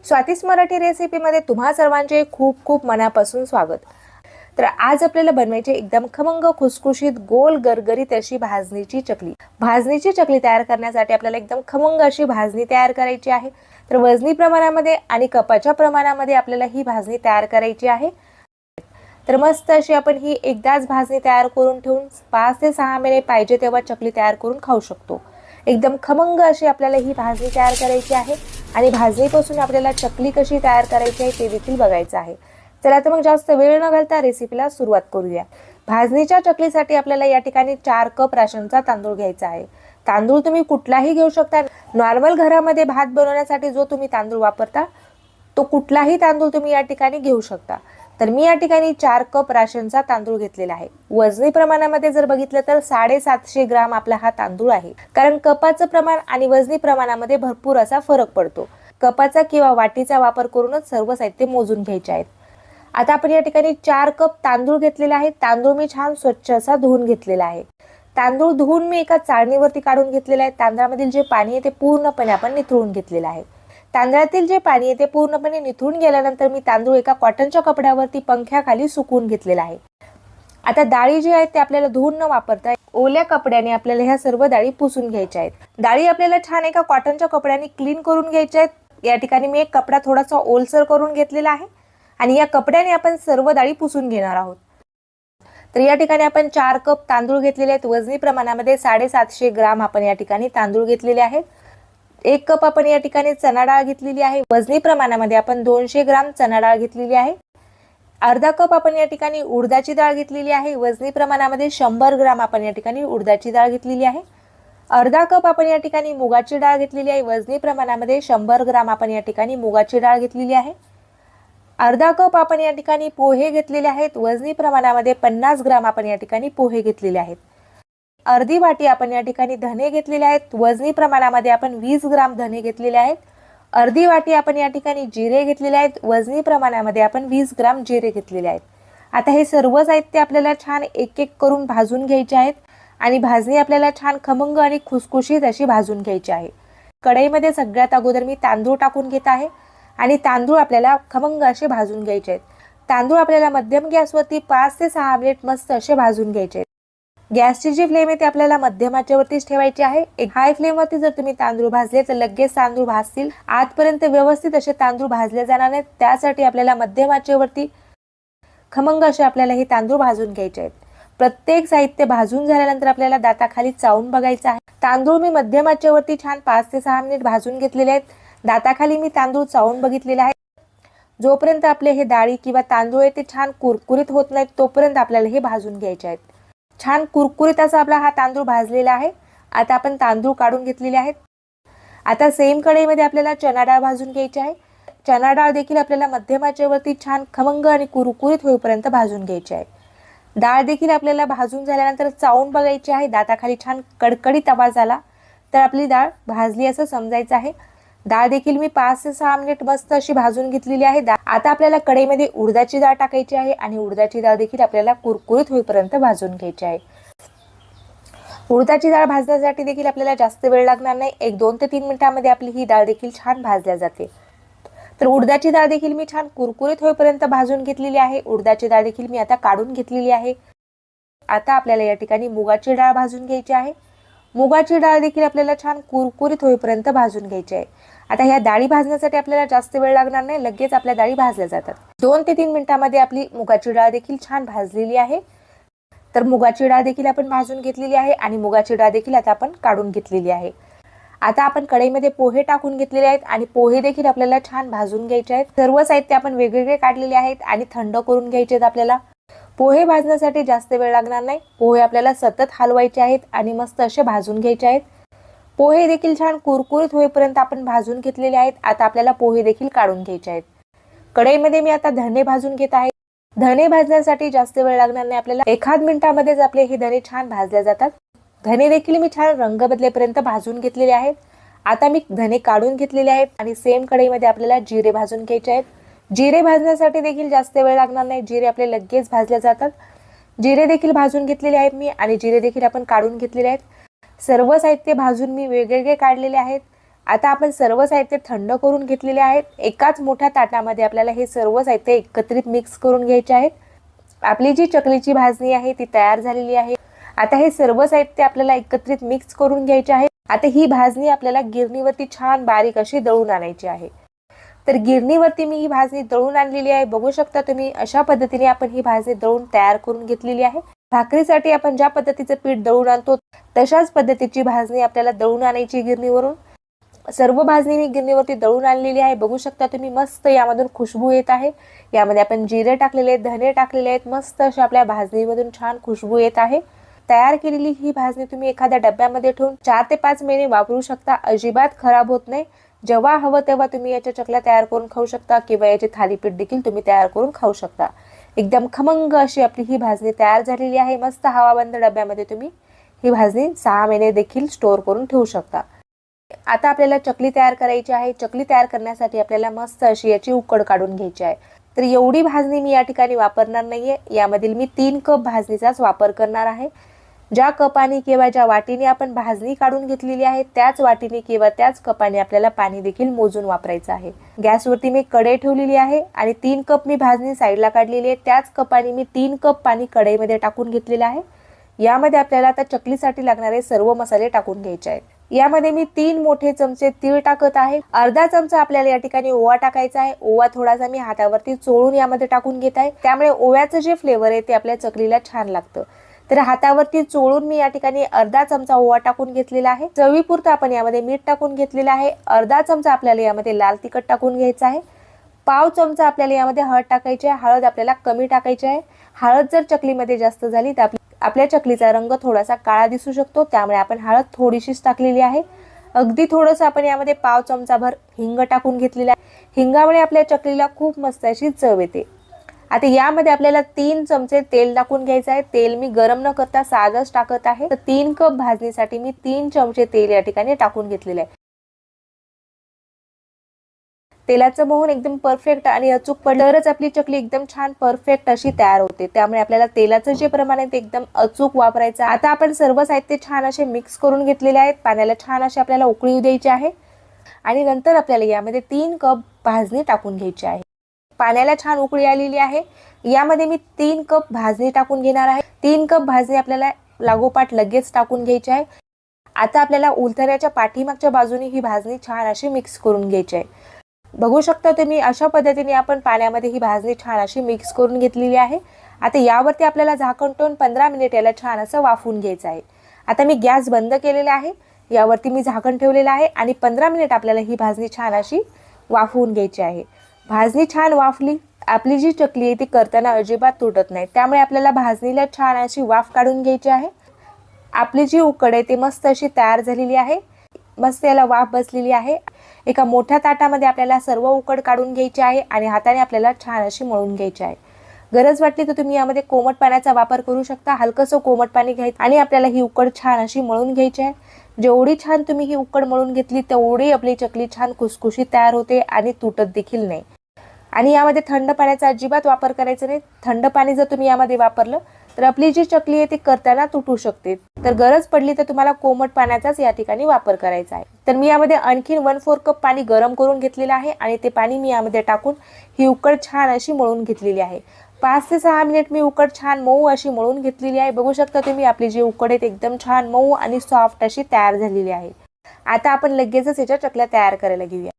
स्वातीस मराठी रेसिपीमध्ये तुम्हा सर्वांचे खूप खूप मनापासून स्वागत। तर आज आपल्याला बनवायची एकदम खमंग खुसखुशीत गोल गरगरीत अशी भाजणीची चकली। भाजणीची चकली तयार करण्यासाठी आपल्याला एकदम खमंग अशी भाजणी तयार करायची आहे। तर वजनी प्रमाणामध्ये आणि कपाच्या प्रमाणामध्ये आपल्याला ही भाजणी तयार करायची आहे। तर मस्त अशी आपण ही एकदाच भाजणी तयार करून ठेवून 5 ते 6 महिने पाहिजे तेव्हा चकली तयार करून खाऊ शकतो। एकदम खमंग अशी आपल्याला ही भाजणी तयार करायची आहे आणि भाजणीपासून आपल्याला चकली कशी तयार करायची आहे ते देखील बघायचं आहे। चला तर मग जास्त वेळ न घालता रेसिपीला सुरुवात करूया। भाजणीच्या चकलीसाठी आपल्याला या ठिकाणी 4 कप राशनचा तांदूळ घ्यायचा आहे। तांदूळ तुम्ही कुठलाही घेऊ शकता। नॉर्मल घरामध्ये भात बनवण्यासाठी जो तुम्ही तांदूळ वापरता तो कुठलाही तांदूळ तुम्ही या ठिकाणी घेऊ शकता। तर मी या ठिकाणी 4 कप राशनचा तांदूळ घेतलेला आहे। वजनी प्रमाणामध्ये जर बघितलं तर 750 ग्राम आपला हा तांदूळ आहे। कारण कपाचं प्रमाण आणि वजनी प्रमाणामध्ये भरपूर असा फरक पडतो। कपाचा किंवा वाटीचा वापर करूनच सर्व साहित्य मोजून घ्यायचे आहेत। आता आपण या ठिकाणी 4 कप तांदूळ घेतलेला आहे। तांदूळ मी छान स्वच्छ असा धुवून घेतलेला आहे। तांदूळ धुवून मी एका चाळणीवरती काढून घेतलेला आहे। तांदळामधील जे पाणी आहे ते पूर्णपणे आपण निथळून घेतलेलं आहे। तांदळातील जे पाणी आहे ते पूर्णपणे निथळून गेल्यानंतर मी तांदूळ एका कॉटनच्या कपड्यावरती पंख्याखाली सुकवून घेतलेला आहे। आता डाळी जी आहेत ते आपल्याला धुवून न वापरता ओल्या कपड्याने आपल्याला ह्या सर्व डाळी पुसून घ्यायच्या आहेत। डाळी आपल्याला छान एका कॉटनच्या कपड्याने क्लीन करून घ्यायच्या आहेत। या ठिकाणी मी एक कपडा थोडासा ओलसर करून घेतलेला आहे आणि या कपड्याने आपण सर्व डाळी पुसून घेणार आहोत। तर या ठिकाणी आपण 4 कप तांदूळ घेतलेले आहेत। वजनी प्रमाणामध्ये 750 ग्राम आपण या ठिकाणी तांदूळ घेतलेले आहेत। 1 कप आपण या ठिकाणी चणा डाळ घेतलेली आहे। वजनी प्रमाणामध्ये आपण 200 ग्राम चणा डाळ घेतलेली आहे। अर्धा कप आपण या ठिकाणी उडदाची डाळ घेतलेली आहे। वजनी प्रमाणामध्ये 100 ग्राम आपण या ठिकाणी उडदाची डाळ घेतलेली आहे। अर्धा कप आपण या ठिकाणी मुगाची डाळ घेतलेली आहे। वजनी प्रमाणामध्ये 100 ग्राम आपण या ठिकाणी मुगाची डाळ घेतलेली आहे। अर्धा कप आपण या ठिकाणी पोहे घेतलेले आहेत। वजनी प्रमाणामध्ये 50 ग्राम आपण या ठिकाणी पोहे घेतलेले आहेत। अर्धी वाटी आपण या ठिकाणी धने घेतलेले आहेत। वजनी प्रमाणामध्ये आपण 20 ग्राम धने घेतलेले आहेत। अर्धी वाटी आपण या ठिकाणी जिरे घेतलेले आहेत। वजनी प्रमाणामध्ये आपण 20 ग्राम जिरे घेतलेले आहेत। आता हे सर्व साहित्य आपल्याला छान एक एक करून भाजून घ्यायचे आहेत आणि भाजणी आपल्याला छान खमंग आणि खुसखुशीत अशी भाजून घ्यायची आहे। कढईमध्ये सगळ्यात अगोदर मी तांदूळ टाकून घेत आहे आणि तांदूळ आपल्याला खमंग असे भाजून घ्यायचे आहेत। तांदूळ आपल्याला मध्यम गॅसवरती 5 ते 6 मिनिट मस्त असे भाजून घ्यायचे आहेत। गॅसची जी फ्लेम आहे ती आपल्याला मध्यम आचेवरतीच ठेवायची आहे। एक हाय फ्लेमवरती जर तुम्ही तांदूळ भाजले तर लगेच तांदूळ भाजतील, आतपर्यंत व्यवस्थित असे तांदूळ भाजले जाणार नाहीत। त्यासाठी आपल्याला मध्यम आचेवरती खमंग असे आपल्याला हे तांदूळ भाजून घ्यायचे आहेत। प्रत्येक साहित्य भाजून झाल्यानंतर आपल्याला दाताखाली चावून बघायचं आहे। तांदूळ मी मध्यम आचेवरती छान 5 ते 6 मिनिट भाजून घेतलेले आहेत। दाताखाली मी तांदूळ चावून बघितलेले आहे। जोपर्यंत आपले हे डाळी किंवा तांदूळ आहे ते छान कुरकुरीत होत नाहीत तोपर्यंत आपल्याला हे भाजून घ्यायचे आहेत। छान कुरकुरीत असा आपला हा तांदूळ भाजलेला आहे। आता आपण तांदूळ काढून घेतलेले आहेत। आता सेम कढईमध्ये आपल्याला चणा डाळ भाजून घ्यायची आहे। चणा डाळ देखील आपल्याला मध्यम आचेवरती छान खमंग आणि कुरकुरीत होईपर्यंत भाजून घ्यायची आहे। डाळ देखील आपल्याला भाजून झाल्यानंतर चावून बघायची आहे। दाताखाली छान कडकडीत आवाज आला तर आपली डाळ भाजली असं समजायचं आहे। डाळ देखील मी 5 ते 6 मिनिट मस्त अशी भाजून घेतलेली आहे। आता आपल्याला कढईमध्ये उडदाची डाळ टाकायची आहे आणि उडदाची डाळ देखील आपल्याला कुरकुरीत होईपर्यंत भाजून घ्यायची आहे। उडदाची डाळ भाजण्यासाठी देखील आपल्याला जास्त वेळ लागणार नाही। 1-2 ते 3 मिनिटांमध्ये आपली ही डाळ देखील छान भाजल्या जाते। तर उडदाची डाळ देखील मी छान कुरकुरीत होईपर्यंत भाजून घेतलेली आहे। उडदाची डाळ देखील मी आता काढून घेतलेली आहे। आता आपल्याला या ठिकाणी मुगाची डाळ भाजून घ्यायची आहे। मुगाची डाळ देखील आपल्याला छान कुरकुरीत होईपर्यंत भाजून घ्यायची आहे। आता ह्या डाळी भाजण्यासाठी आपल्याला जास्त वेळ लागणार नाही, लगेच आपल्या डाळी भाजल्या जातात। 2 ते 3 मिनिटांमध्ये आपली मुगाची डाळ देखील छान भाजलेली आहे। तर मुगाची डाळ देखील आपण भाजून घेतलेली आहे आणि मुगाची डाळ देखील आता आपण काढून घेतलेली आहे। आता आपण कढईमध्ये पोहे टाकून घेतलेले आहेत आणि पोहे देखील आपल्याला छान भाजून घ्यायचे आहेत। सर्व साहित्य आपण वेगवेगळे काढलेले आहेत आणि थंड करून घ्यायचे आहेत। आपल्याला पोहे भाजण्यासाठी जास्त वेळ लागणार नाही। पोहे आपल्याला सतत हलवायचे आहेत आणि मस्त असे भाजून घ्यायचे आहेत। पोहे देखील छान कुरकुरीत होईपर्यंत आपण भाजून घेतलेले आहेत। आता आपल्याला पोहे देखील काढून घ्यायचे आहेत। कढईमध्ये मी आता धने भाजून घेत आहे। धने भाजण्यासाठी जास्त वेळ लागणार नाही, आपल्याला 1 मिनिटामध्येच आपले हे धने छान भाजले जातात। धने देखील मी छान रंग बदलेपर्यंत भाजून घेतलेले आहेत। आता मी धने काढून घेतलेले आहेत आणि सेम कढईमध्ये आपल्याला जिरे भाजून घ्यायचे आहेत। जिरे भाजण्यासाठी देखील जास्त वेळ लागणार नाही, जिरे आपले लगेच भाजले जातात। जिरे देखील भाजून घेतलेले आहेत मी आणि जिरे देखील आपण काढून घेतलेले आहेत। सर्व साहित्य भाजून मी वेगवेगळे काढलेले आहेत आता आपण सर्व साहित्य थंड करून घेतलेले आहेत। एकाच मोठ्या ताटामध्ये आपल्याला हे सर्व साहित्य एकत्रित मिक्स करून घ्यायचे आहेत। आपली जी चकलीची भाजणी आहे ती तयार झालेली आहे। आता हे सर्व साहित्य आपल्याला एकत्रित मिक्स करून घ्यायचे आहे। आता ही भाजणी आपल्याला गिरणीवरती छान बारीक अशी दळून आणायची आहे। तर गिरणीवरती मी ही भाजणी दळून आणलेली आहे। बघू शकता तुम्ही अशा पद्धतीने आपण ही भाजणी दळून तयार करून घेतलेली आहे। भाकरीसाठी आपण ज्या पद्धतीचं पीठ दळून आणतो तशाच पद्धतीची भाजणी आपल्याला दळून आणायची गिरणीवरून। सर्व भाजणी मी गिरणीवरती दळून आणलेली आहे। बघू शकता तुम्ही मस्त यामधून खुशबू येत आहे। यामध्ये आपण जिरे टाकलेले आहेत, धने टाकलेले आहेत। मस्त अशा आपल्या भाजणीमधून छान खुशबू येत आहे। तयार केलेली ही भाजणी तुम्ही एखाद्या डब्यामध्ये ठेवून 4 ते 5 महिने वापरू शकता। अजिबात खराब होत नाही। जेव्हा हवं तेव्हा तुम्ही याच्या चकल्या तयार करून खाऊ शकता किंवा याचे थालीपीठ देखील तुम्ही तयार करून खाऊ शकता। एकदम खमंग अशी आपली ही भाजणी तयार झालेली आहे। मस्त हवाबंद डब्यामध्ये तुम्ही ही भाजणी 6 महिने देखील स्टोअर करून ठेवू शकता। आता आपल्याला चकली तयार करायची आहे। चकली तयार करण्यासाठी आपल्याला मस्त अशी याची उकड काढून घ्यायची आहे। तर एवढी भाजणी मी या ठिकाणी वापरणार नाहीये। यामधील मी 3 कप भाजणीचाच वापर करणार आहे। ज्या कपाने किंवा ज्या वाटीने आपण भाजणी काढून घेतलेली आहे त्याच वाटीने किंवा त्याच कपाने आपल्याला पाणी देखील मोजून वापरायचं आहे। गॅसवरती मी कढई ठेवलेली आहे आणि 3 कप मी भाजणी साईडला काढलेली आहे। त्याच कपाने मी 3 कप पाणी कढईमध्ये टाकून घेतलेलं आहे। यामध्ये आपल्याला आता चकलीसाठी लागणारे सर्व मसाले टाकून घ्यायचे आहेत। यामध्ये मी 3 मोठे चमचे तीळ टाकत आहे। अर्धा चमचा आपल्याला या ठिकाणी ओवा टाकायचा आहे। ओवा थोडासा मी हातावरती चोळून यामध्ये टाकून घेत आहे। त्यामुळे ओव्याचं जे फ्लेवर आहे ते आपल्या चकलीला छान लागतं। तर हातावरती चोळून मी या ठिकाणी अर्धा चमचा ओवा टाकून घेतलेला आहे। चवीपुरतं आपण यामध्ये मीठ टाकून घेतलेलं आहे। अर्धा चमचा आपल्याला यामध्ये लाल तिखट टाकून घ्यायचं आहे। पाव चमचा आपल्याला यामध्ये हळद टाकायची आहे। हळद आपल्याला कमी टाकायची आहे। हळद जर चकलीमध्ये जास्त झाली तर आपल्या चकलीचा रंग थोडासा काळा दिसू शकतो। त्यामुळे आपण हळद थोडीशीच टाकलेली आहे। अगदी थोडंसं आपण यामध्ये पाव चमचाभर हिंग टाकून घेतलेला आहे। हिंगामुळे आपल्या चकलीला खूप मस्त अशी चव येते। आता यामध्ये आपल्याला 3 चमचे तेल टाकून घ्यायचं आहे। तेल मी गरम न करता साधंच टाकत आहे। तर 3 कप भाजणीसाठी मी 3 चमचे तेल या ठिकाणी टाकून घेतलेले आहे। तेलाचं मोहन एकदम परफेक्ट आणि अचूक पडल्यावरच आपली चकली एकदम छान परफेक्ट अशी तयार होते। त्यामुळे आपल्याला तेलाचं जे प्रमाण आहे ते एकदम अचूक वापरायचं। आता आपण सर्व साहित्य छान असे मिक्स करून घेतलेले आहेत। पाण्याला छान अशी आपल्याला उकळी येऊ द्यायची आहे आणि नंतर आपल्याला यामध्ये 3 कप भाजणी टाकून घ्यायची आहे। पाण्याला छान उकळी आलेली आहे। यामध्ये मी 3 कप भाजणी टाकून घेणार आहे। 3 कप भाजणी आपल्याला लागोपाठ लगेच टाकून घ्यायची आहे। आता आपल्याला उलथण्याच्या पाठीमागच्या बाजूने ही भाजणी छान अशी मिक्स करून घ्यायची आहे। बघू शकता तुम्ही अशा पद्धतीने आपण पाण्यामध्ये ही भाजणी छान अशी मिक्स करून घेतलेली आहे। आता यावरती आपल्याला झाकण ठेवून 15 मिनिट याला छान असं वाफवून घ्यायचं आहे। आता मी गॅस बंद केलेला आहे। यावरती मी झाकण ठेवलेलं आहे आणि 15 मिनिट आपल्याला ही भाजणी छान अशी वाफवून घ्यायची आहे। भाजणी छान वाफली, आपली जी चकली आहे ती करताना अजिबात तुटत नाही। त्यामुळे आपल्याला भाजणीला छान अशी वाफ काढून घ्यायची आहे। आपली जी उकड आहे ती मस्त अशी तयार झालेली आहे। मस्त याला वाफ बसलेली आहे। एका मोठ्या ताटामध्ये आपल्याला सर्व उकड काढून घ्यायची आहे आणि हाताने आपल्याला छान अशी मळून घ्यायची आहे। गरज वाटली तर तुम्ही यामध्ये कोमट पाण्याचा वापर करू शकता। हलकसं कोमट पाणी घ्यायचं आणि आपल्याला ही उकड छान अशी मळून घ्यायची आहे। जेवढी छान तुम्ही ही उकड मळून घेतली तेवढी आपली चकली छान खुसखुशीत तयार होते आणि तुटत देखील नाही। आणि यामध्ये थंड पाण्याचा अजिबात वापर करायचा नाही। थंड पाणी जर तुम्ही यामध्ये वापरलं तर आपली जी चकली आहे ती करताना तुटू शकते। तर गरज पडली तर तुम्हाला कोमट पाण्याचाच या ठिकाणी वापर करायचा आहे। तर मी यामध्ये आणखीन 1/4 कप पाणी गरम करून घेतलेलं आहे आणि ते पाणी मी यामध्ये टाकून ही उकड छान अशी मळून घेतलेली आहे। 5 ते 6 मिनिट मी उकड छान मऊ अशी मळून घेतलेली आहे। बघू शकता तुम्ही आपली जी उकड आहे एकदम छान मऊ आणि सॉफ्ट अशी तयार झालेली आहे। आता आपण लगेचच याच्या चकल्या तयार करायला घेऊया।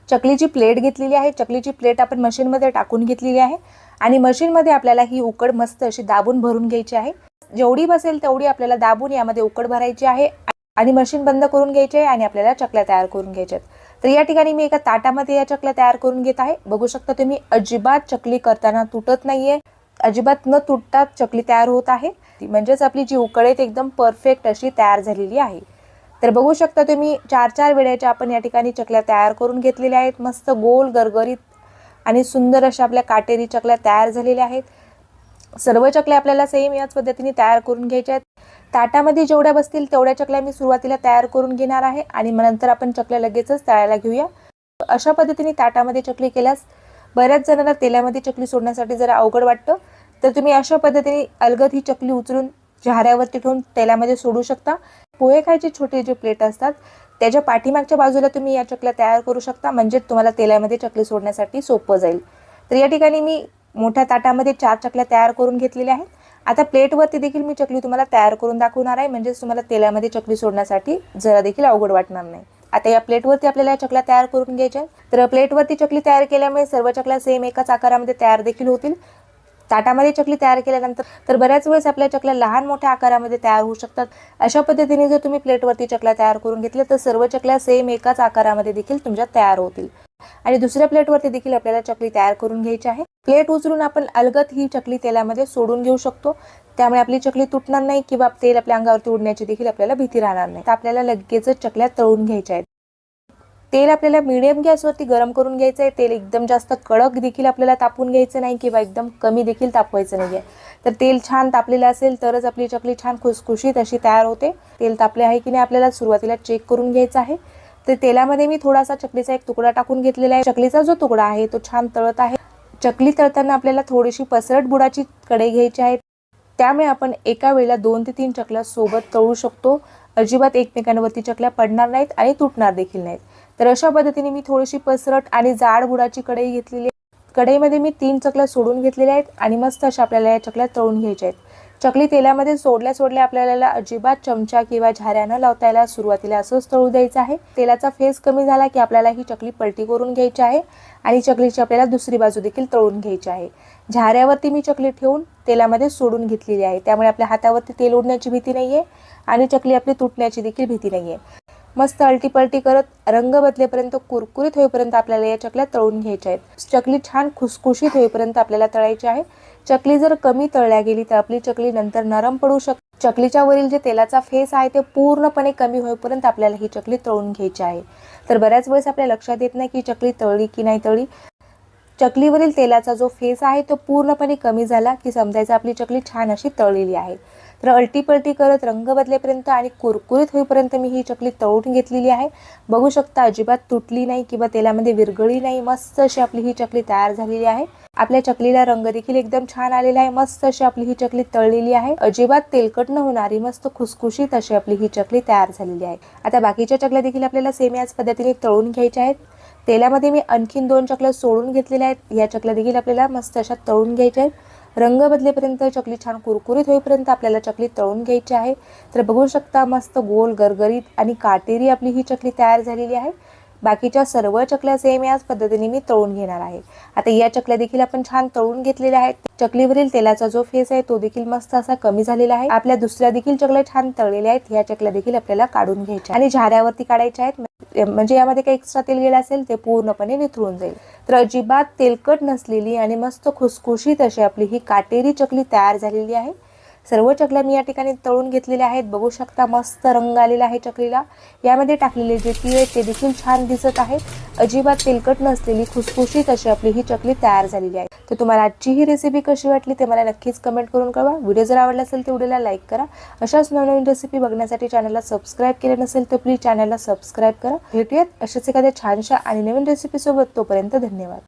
चकलीची प्लेट घेतलेली आहे। चकलीची प्लेट आपण मशीनमध्ये टाकून घेतलेली आहे आणि मशीनमध्ये आपल्याला ही उकड मस्त अशी दाबून भरून घ्यायची आहे। जेवढी बसेल तेवढी आपल्याला दाबून यामध्ये उकड भरायची आहे आणि मशीन बंद करून घ्यायची आहे आणि आपल्याला चकल्या तयार करून घ्यायच्या आहेत। तर या ठिकाणी मी एका ताटामध्ये या चकल्या तयार करून घेत आहे। बघू शकता तुम्ही अजिबात चकली करताना तुटत नाहीये। अजिबात न तुटता चकली तयार होत आहे। म्हणजेच आपली जी उकड आहे ती एकदम परफेक्ट अशी तयार झालेली आहे। तर बघू शकता तुम्ही 4-4 वेळेच्या आपण या ठिकाणी चकल्या तयार करून घेतलेल्या आहेत। मस्त गोल गरगरीत आणि सुंदर अशा आपल्या काटेरी चकल्या तयार झालेल्या आहेत। सर्व चकल्या आपल्याला सेम याच पद्धतीने तयार करून घ्यायच्या आहेत। ताटामध्ये जेवढ्या बसतील तेवढ्या चकल्या मी सुरुवातीला तयार करून घेणार आहे आणि नंतर आपण चकल्या लगेचच तळायला घेऊया। अशा पद्धतीने ताटामध्ये चकली केल्यास बऱ्याच जणांना तेलामध्ये चकली सोडण्यासाठी जरा अवघड वाटतं। तर तुम्ही अशा पद्धतीने अलगद ही चकली उचलून झाऱ्यावरती ठेवून तेलामध्ये सोडू शकता। पोहे खायचे छोटे जे प्लेट असतात त्याच्या पाठीमागच्या बाजूला तुम्ही या चकल्या तयार करू शकता, म्हणजे तुम्हाला तेलामध्ये चकली सोडण्यासाठी सोपं जाईल। तर या ठिकाणी मी मोठ्या ताटामध्ये 4 चकल्या तयार करून घेतलेल्या आहेत। आता प्लेटवरती देखील मी चकली तुम्हाला तयार करून दाखवणार आहे, म्हणजे तुम्हाला तेलामध्ये चकली सोडण्यासाठी जरा देखील अवघड वाटणार नाही। आता या प्लेटवरती आपल्याला चकल्या तयार करून घ्यायच्या आहेत। तर प्लेटवरती चकली तयार केल्यामुळे सर्व चकल्या सेम एकाच आकारामध्ये तयार देखील होतील। ताटामध्ये चकली तयार केल्यानंतर तर बऱ्याच वेळेस आपल्या चकल्या लहान मोठ्या आकारामध्ये तयार होऊ शकतात। अशा पद्धतीने जर तुम्ही प्लेटवरती चकल्या तयार करून घेतल्या तर सर्व चकल्या सेम एकाच आकारामध्ये देखील तुमच्या तयार होतील। आणि दुसऱ्या प्लेटवरती देखील आपल्याला चकली तयार करून घ्यायची आहे। प्लेट उचलून आपण अलगद ही चकली तेलामध्ये सोडून घेऊ शकतो, त्यामुळे आपली चकली तुटणार नाही किंवा तेल आपल्या अंगावरती उडण्याची देखील आपल्याला भीती राहणार नाही। तर आपल्याला लगेचच चकल्या तळून घ्यायच्या आहेत। तेल आपल्याला मीडियम गॅसवरती गरम करून घ्यायचं आहे। तेल एकदम जास्त कडक देखील आपल्याला तापून घ्यायचं नाही किंवा एकदम कमी देखील तापवायचं नाही आहे। तर तेल छान तापलेलं असेल तरच आपली चकली छान खुसखुशीत अशी तयार होते। तेल तापले आहे की नाही आपल्याला सुरुवातीला चेक करून घ्यायचं आहे। तर तेलामध्ये मी थोडासा चकलीचा एक तुकडा टाकून घेतलेला आहे। चकलीचा जो तुकडा आहे तो छान तळत आहे। चकली तळताना आपल्याला थोडीशी पसरट बुडाची कढई घ्यायची आहे, त्यामुळे आपण एका वेळेला 2 ते 3 चकल्या सोबत तळू शकतो। अजिबात एकमेकांवरती चकल्या पडणार नाहीत आणि तुटणार देखील नाहीत। तर अशा पद्धतीने मी थोडीशी पसरट आणि जाड बुडाची कढई घेतलेली आहे। कढईमध्ये मी 3 चकल्या सोडून घेतलेल्या आहेत आणि मस्त अशा आपल्याला या चकल्या तळून घ्यायच्या आहेत। चकली तेलामध्ये सोडल्या आपल्याला अजिबात चमचा किंवा झाऱ्यानं लावता यायला सुरुवातीला असंच तळू द्यायचं आहे। तेलाचा फेस कमी झाला की आपल्याला ही चकली पलटी करून घ्यायची आहे आणि चकलीची आपल्याला दुसरी बाजू देखील तळून घ्यायची आहे। झाऱ्यावरती मी चकली ठेवून तेलामध्ये सोडून घेतलेली आहे, त्यामुळे आपल्या हातावरती तेल उडण्याची भीती नाहीये आणि चकली आपली तुटण्याची देखील भीती नाहीये। मस्त अलटी पलटी करत रंग बदलेपर्यंत कुरकुरीत होईपर्यंत आपल्याला या चकल्या तळून घ्यायच्या आहेत। चकली छान खुसखुशीत होईपर्यंत आपल्याला तळायची आहे। चकली जर कमी तळल्या गेली तर आपली चकली नंतर नरम पडू शकते। चकलीच्या वरील जे तेलाचा फेस आहे ते पूर्णपणे कमी होईपर्यंत आपल्याला ही चकली तळून घ्यायची आहे। तर बऱ्याच वेळेस आपल्या लक्षात येत नाही की चकली तळली की नाही तळली। चकलीवरील तेलाचा जो फेस आहे तो पूर्णपणे कमी झाला की समजायचं आपली चकली छान अशी तळलेली आहे। तर अलटी पलटी करत रंग बदलेपर्यंत आणि कुरकुरीत होईपर्यंत मी ही चकली तळून घेतलेली आहे। बघू शकता अजिबात तुटली नाही किंवा तेलामध्ये विरघळली नाही। मस्त अशी आपली ही चकली तयार झालेली आहे। आपल्या चकलीला रंग देखील एकदम छान आलेला आहे। मस्त अशी आपली ही चकली तळलेली आहे। अजिबात तेलकट न होणारी मस्त खुसखुशीत अशी आपली ही चकली तयार झालेली आहे। आता बाकीच्या चकल्या देखील आपल्याला सेम याच पद्धतीने तळून घ्यायच्या आहेत। तेलामध्ये मी आणखीन 2 चकल्या सोडून घेतलेल्या आहेत। या चकल्या देखील आपल्याला मस्त अशा तळून घ्यायच्या आहेत। रंग बदलेपर्यंत चकली छान कुरकुरीत होईपर्यंत आपल्याला चकली तळून घ्यायची आहे। तर बघू शकता मस्त गोल गरगरीत आणि काटेरी आपली ही चकली तयार झालेली आहे। बाकीच्या सर्व चकल्या सेम याच पद्धतीने मी तळून घेणार आहे। आता या चकल्या देखील आपण छान तळून घेतलेल्या आहेत। चकलीवरील तेलाचा जो फेस आहे तो देखील मस्त असा कमी झालेला आहे। आपल्या दुसऱ्या देखील चकल्या छान तळलेल्या आहेत। या चकल्या देखील आपल्याला काढून घ्यायच्या आणि झाऱ्यावरती काढायच्या आहेत, म्हणजे यामध्ये काही एक्स्ट्रा तेल गेलं असेल ते पूर्णपणे निथळून जाईल। तर अजिबात तेलकट नसलेली आणि मस्त खुसखुशीत अशी आपली ही काटेरी चकली तयार झालेली आहे। सर्व चकल्या मी या ठिकाणी तळून घेतलेल्या आहेत। बघू शकता मस्त रंग आलेला आहे चकलीला। यामध्ये टाकलेले जे तीळ आहेत ते देखील छान दिसत आहेत। अजिबात तेलकट नसलेली खुसखुशीत अशी आपली ही चकली तयार झालेली आहे। तर तुम्हाला आजची ही रेसिपी कशी वाटली ते मला नक्कीच कमेंट करून कळवा। व्हिडिओ जर आवडला असेल तर व्हिडिओला लाईक करा। अशाच नवनवीन रेसिपी बघण्यासाठी चॅनलला सबस्क्राईब केले नसेल तर प्लीज चॅनलला सबस्क्राईब करा। भेटूयात अशाच एखाद्या छानशा आणि नवीन रेसिपी सोबत। तोपर्यंत धन्यवाद।